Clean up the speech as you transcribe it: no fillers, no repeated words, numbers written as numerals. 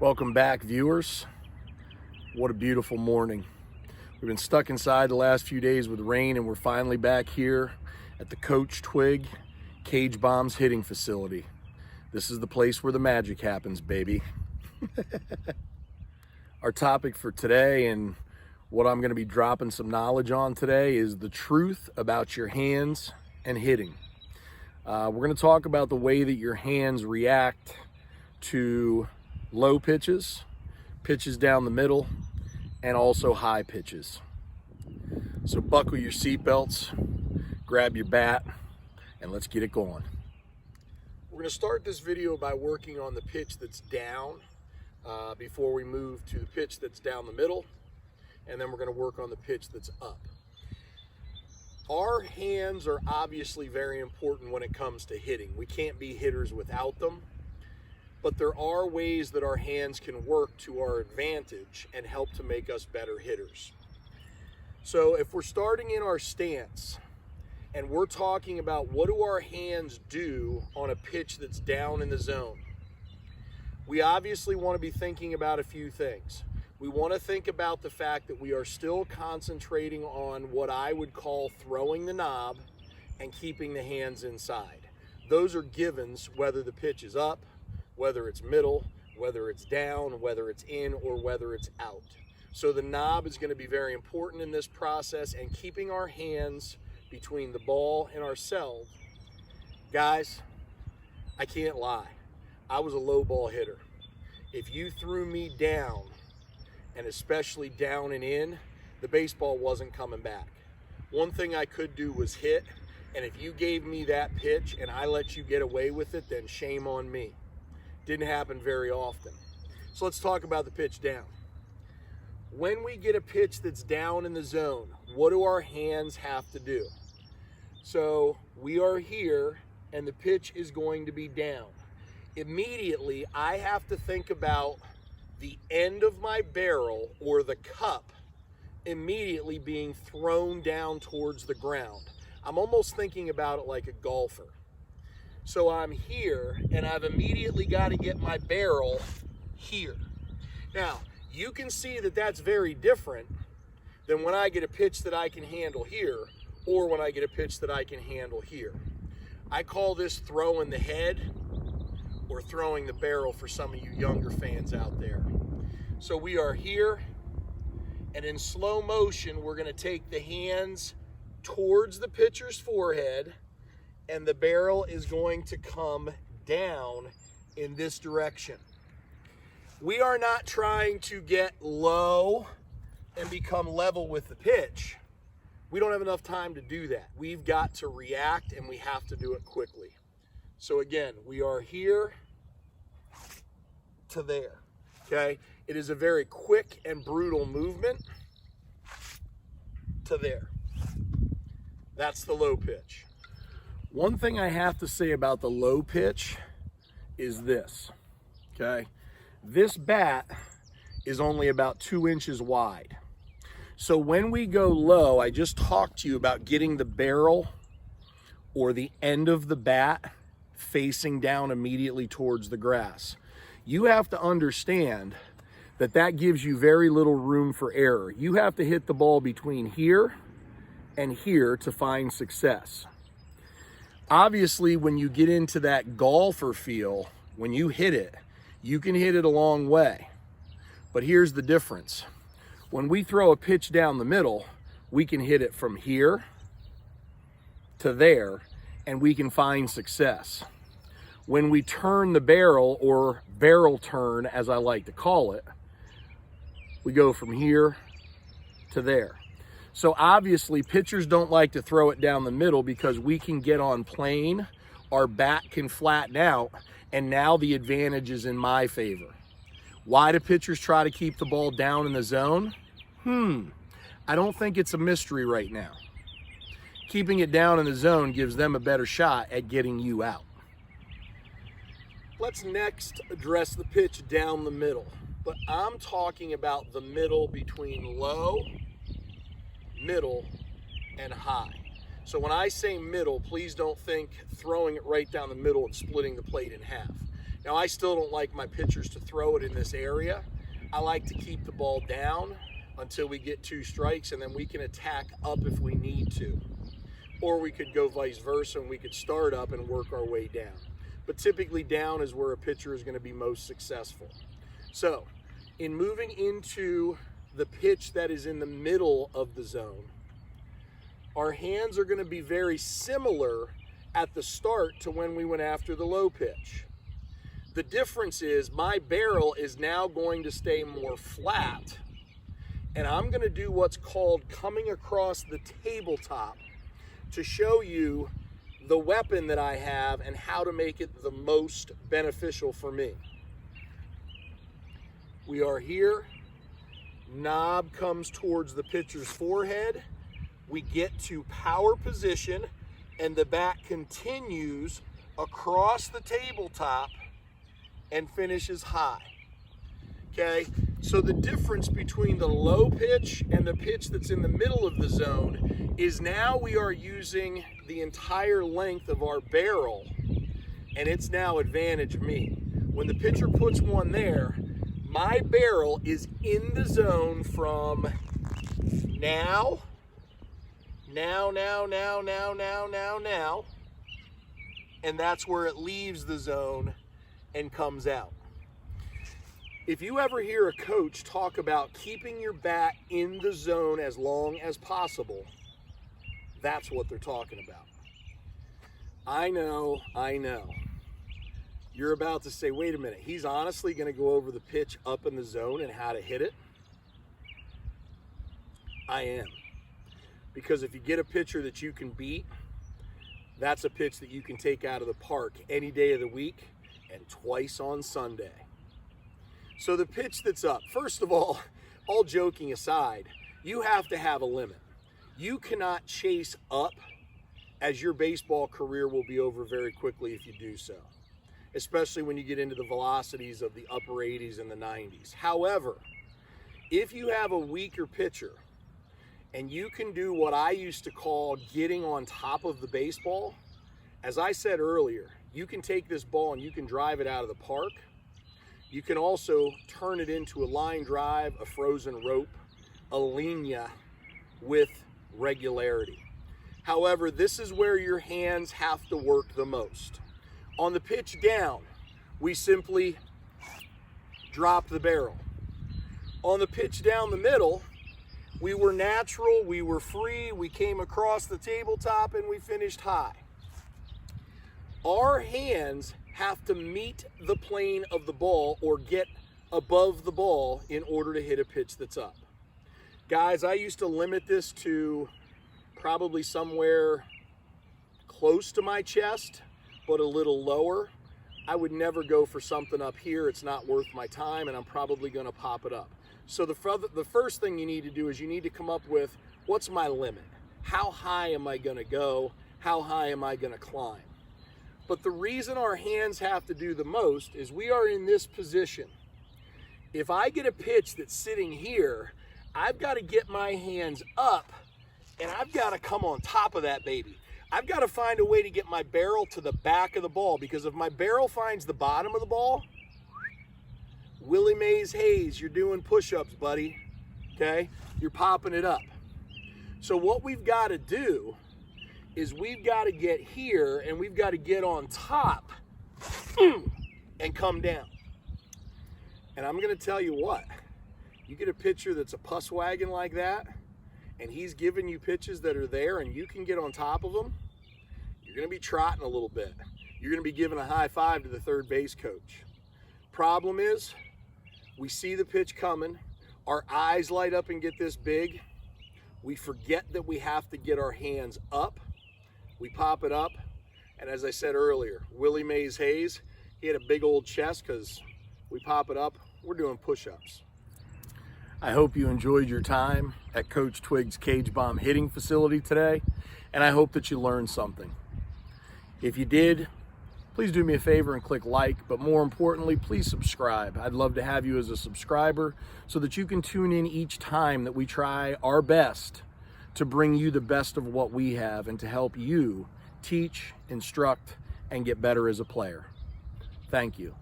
Welcome back, viewers. What a beautiful morning. We've been stuck inside the last few days with rain, and we're finally back here at the Coach Twigg Cage Bombs hitting facility. This is the place where the magic happens, baby. Our topic for today, and what I'm going to be dropping some knowledge on today, is the truth about your hands and hitting. We're going to talk about the way that your hands react to low pitches, pitches down the middle, and also high pitches. So buckle your seatbelts, grab your bat, and let's get it going. We're going to start this video by working on the pitch that's down before we move to the pitch that's down the middle, and then we're going to work on the pitch that's up. Our hands are obviously very important when it comes to hitting. We can't be hitters without them. But there are ways that our hands can work to our advantage and help to make us better hitters. So if we're starting in our stance and we're talking about what do our hands do on a pitch that's down in the zone, we obviously want to be thinking about a few things. We want to think about the fact that we are still concentrating on what I would call throwing the knob and keeping the hands inside. Those are givens whether the pitch is up, whether it's middle, whether it's down, whether it's in, or whether it's out. So the knob is going to be very important in this process, and keeping our hands between the ball and ourselves. Guys, I can't lie. I was a low ball hitter. If you threw me down, and especially down and in, the baseball wasn't coming back. One thing I could do was hit, and if you gave me that pitch and I let you get away with it, then shame on me. Didn't happen very often. So let's talk about the pitch down. When we get a pitch that's down in the zone, what do our hands have to do? So we are here and the pitch is going to be down. Immediately, I have to think about the end of my barrel or the cup immediately being thrown down towards the ground. I'm almost thinking about it like a golfer. So I'm here, and I've immediately got to get my barrel here. Now, you can see that that's very different than when I get a pitch that I can handle here, or when I get a pitch that I can handle here. I call this throwing the head, or throwing the barrel for some of you younger fans out there. So we are here, and in slow motion, we're going to take the hands towards the pitcher's forehead, and the barrel is going to come down in this direction. We are not trying to get low and become level with the pitch. We don't have enough time to do that. We've got to react, and we have to do it quickly. So again, we are here to there, okay? It is a very quick and brutal movement to there. That's the low pitch. One thing I have to say about the low pitch is this, okay? This bat is only about 2 inches wide. So when we go low, I just talked to you about getting the barrel or the end of the bat facing down immediately towards the grass. You have to understand that that gives you very little room for error. You have to hit the ball between here and here to find success. Obviously, when you get into that golfer feel, when you hit it, you can hit it a long way. But here's the difference. When we throw a pitch down the middle, we can hit it from here to there, and we can find success. When we turn the barrel, or barrel turn as I like to call it, we go from here to there. So obviously, pitchers don't like to throw it down the middle because we can get on plane, our bat can flatten out, and now the advantage is in my favor. Why do pitchers try to keep the ball down in the zone? I don't think it's a mystery right now. Keeping it down in the zone gives them a better shot at getting you out. Let's next address the pitch down the middle, but I'm talking about the middle between low, middle, and high. So when I say middle, please don't think throwing it right down the middle and splitting the plate in half. Now, I still don't like my pitchers to throw it in this area. I like to keep the ball down until we get 2 strikes, and then we can attack up if we need to. Or we could go vice versa, and we could start up and work our way down. But typically down is where a pitcher is going to be most successful. So, in moving into the pitch that is in the middle of the zone, our hands are going to be very similar at the start to when we went after the low pitch. The difference is my barrel is now going to stay more flat, and I'm going to do what's called coming across the tabletop to show you the weapon that I have and how to make it the most beneficial for me. We are here. Knob comes towards the pitcher's forehead. We get to power position, and the bat continues across the tabletop and finishes high. Okay, so the difference between the low pitch and the pitch that's in the middle of the zone is now we are using the entire length of our barrel, and it's now advantage me. When the pitcher puts one there, my barrel is in the zone from now, and that's where it leaves the zone and comes out. If you ever hear a coach talk about keeping your bat in the zone as long as possible, that's what they're talking about. I know. You're about to say, wait a minute, he's honestly going to go over the pitch up in the zone and how to hit it? I am. Because if you get a pitcher that you can beat, that's a pitch that you can take out of the park any day of the week and twice on Sunday. So the pitch that's up, first of all joking aside, you have to have a limit. You cannot chase up, as your baseball career will be over very quickly if you do so, especially when you get into the velocities of the upper 80s and the 90s. However, if you have a weaker pitcher and you can do what I used to call getting on top of the baseball, as I said earlier, you can take this ball and you can drive it out of the park. You can also turn it into a line drive, a frozen rope, a linea with regularity. However, this is where your hands have to work the most. On the pitch down, we simply drop the barrel. On the pitch down the middle, we were natural, we were free, we came across the tabletop, and we finished high. Our hands have to meet the plane of the ball or get above the ball in order to hit a pitch that's up. Guys, I used to limit this to probably somewhere close to my chest, but a little lower. I would never go for something up here. It's not worth my time, and I'm probably going to pop it up. So the first thing you need to do is you need to come up with, what's my limit? How high am I going to go? How high am I going to climb? But the reason our hands have to do the most is we are in this position. If I get a pitch that's sitting here, I've got to get my hands up, and I've got to come on top of that baby. I've got to find a way to get my barrel to the back of the ball, because if my barrel finds the bottom of the ball, Willie Mays Hayes, you're doing push-ups, buddy, okay? You're popping it up. So what we've got to do is we've got to get here, and we've got to get on top and come down. And I'm going to tell you what, you get a pitcher that's a puss wagon like that, and he's giving you pitches that are there, and you can get on top of them, you're going to be trotting a little bit. You're going to be giving a high five to the third base coach. Problem is, we see the pitch coming, our eyes light up and get this big, we forget that we have to get our hands up, we pop it up, and as I said earlier, Willie Mays Hayes, he had a big old chest because we pop it up, we're doing push-ups. I hope you enjoyed your time at Coach Twigg's Cage Bomb hitting facility today, and I hope that you learned something. If you did, please do me a favor and click like, but more importantly, please subscribe. I'd love to have you as a subscriber so that you can tune in each time that we try our best to bring you the best of what we have and to help you teach, instruct, and get better as a player. Thank you.